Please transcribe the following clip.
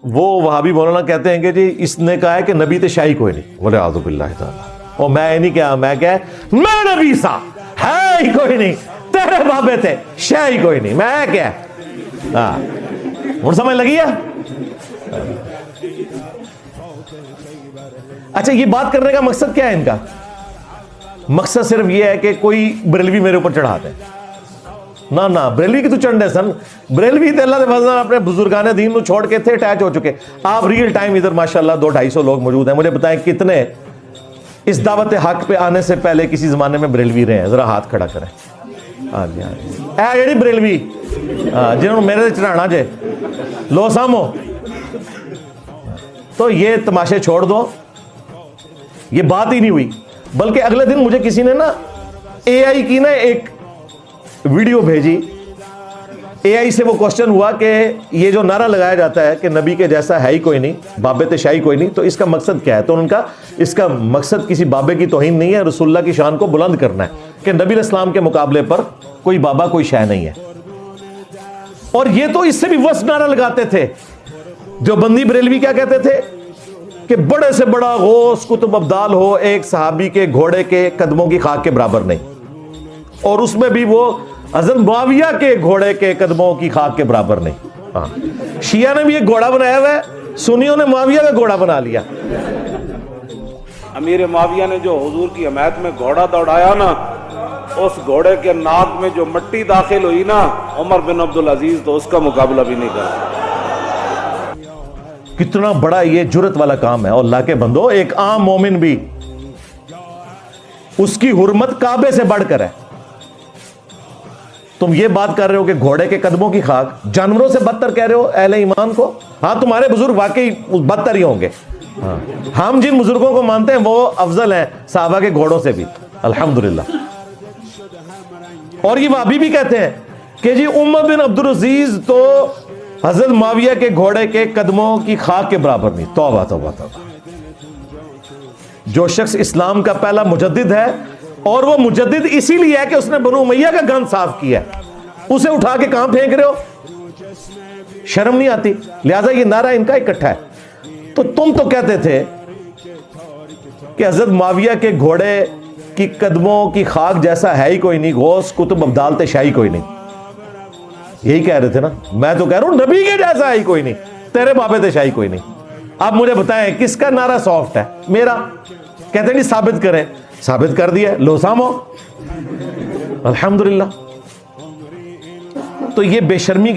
وہ وہابی مولانا کہتے ہیں کہ جی اس نے کہا ہے کہ نبی تے شاہی کوئی نہیں، بولے اعوذ باللہ تعالی، اور میں نہیں کہا، میں کہ میں نبی سا ہے ہی کوئی نہیں، تیرے بابے تھے شاہی کوئی نہیں، میں کیا ہاں ہوں سمجھ لگی ہے؟ اچھا یہ بات کرنے کا مقصد کیا ہے ان کا؟ مقصد صرف یہ ہے کہ کوئی بریلوی میرے اوپر چڑھا دے، نہ بریلوی کی تو چڑھنے سن، بریلوی تے اللہ دے فضل نال اپنے بزرگان دین نو چھوڑ کے تھے اٹیچ ہو چکے. آپ ریئل ٹائم ادھر ماشاءاللہ 200-250 لوگ موجود ہیں، مجھے بتائیں کتنے اس دعوت حق پہ آنے سے پہلے کسی زمانے میں بریلوی رہے ہیں؟ ذرا ہاتھ کھڑا کریں. ہاں جی ہاں جی، اے جڑی بریلوی جنہوں میرے چڑھانا جے لو سامو، تو یہ تماشے چھوڑ دو، یہ بات ہی نہیں ہوئی. بلکہ اگلے دن مجھے کسی نے نا اے آئی کی نا ایک ویڈیو بھیجی، اے آئی سے وہ کوشچن ہوا کہ یہ جو نعرہ لگایا جاتا ہے کہ نبی کے جیسا ہے ہی کوئی نہیں، بابے تے شاہی کوئی نہیں، تو اس کا مقصد کیا ہے؟ تو ان کا اس کا مقصد کسی بابے کی توہین نہیں ہے، رسول اللہ کی شان کو بلند کرنا ہے کہ نبی علیہ السلام کے مقابلے پر کوئی بابا کوئی شاہ نہیں ہے. اور یہ تو اس سے بھی وسط نعرہ لگاتے تھے. جو بندی بریلوی کیا کہتے تھے کہ بڑے سے بڑا غوث قطب ابدال ہو ایک صحابی کے گھوڑے کے قدموں کی خاک کے برابر نہیں، اور اس میں بھی وہ حضرت معاویہ کے گھوڑے کے قدموں کی خاک کے برابر نہیں. ہاں شیعہ نے بھی ایک گھوڑا بنایا ہوا ہے، سنیوں نے معاویہ کا گھوڑا بنا لیا. امیر معاویہ نے جو حضور کی حمایت میں گھوڑا دوڑایا نا، اس گھوڑے کے ناک میں جو مٹی داخل ہوئی نا، عمر بن عبدالعزیز تو اس کا مقابلہ بھی نہیں کر سکتا. کتنا بڑا یہ جرت والا کام ہے. اور اللہ کے بندو، ایک عام مومن بھی اس کی حرمت کعبے سے بڑھ کر ہے. تم یہ بات کر رہے ہو کہ گھوڑے کے قدموں کی خاک، جانوروں سے بدتر کہہ رہے ہو اہل ایمان کو. ہاں تمہارے بزرگ واقعی بدتر ہی ہوں گے. ہم جن بزرگوں کو مانتے ہیں وہ افضل ہیں صحابہ کے گھوڑوں سے بھی، الحمدللہ. اور یہ وہابی بھی کہتے ہیں کہ جی عمر بن عبدالعزیز تو حضرت معاویہ کے گھوڑے کے قدموں کی خاک کے برابر نہیں. توبہ توبہ توبہ. جو شخص اسلام کا پہلا مجدد ہے، اور وہ مجدد اسی لیے ہے کہ اس نے بنو امیہ کا گند صاف کیا ہے، اسے اٹھا کے کہاں پھینک رہے ہو؟ شرم نہیں آتی؟ لہذا یہ نعرہ ان کا اکٹھا ہے. تو تم تو کہتے تھے کہ حضرت معاویہ کے گھوڑے کی قدموں کی خاک جیسا ہے ہی کوئی نہیں، غوث قطب ابدال تے شاہی کوئی نہیں. یہی کہہ رہے تھے نا. میں تو کہہ رہا ہوں نبی کے جیسا ہے ہی کوئی نہیں، تیرے بابے تے شاہی کوئی نہیں. اب مجھے بتائیں کس کا نعرہ سافٹ ہے؟ میرا. کہتے نہیں ثابت کریں، ثابت کر دیا، لو سامو، الحمدللہ. تو یہ بے شرمی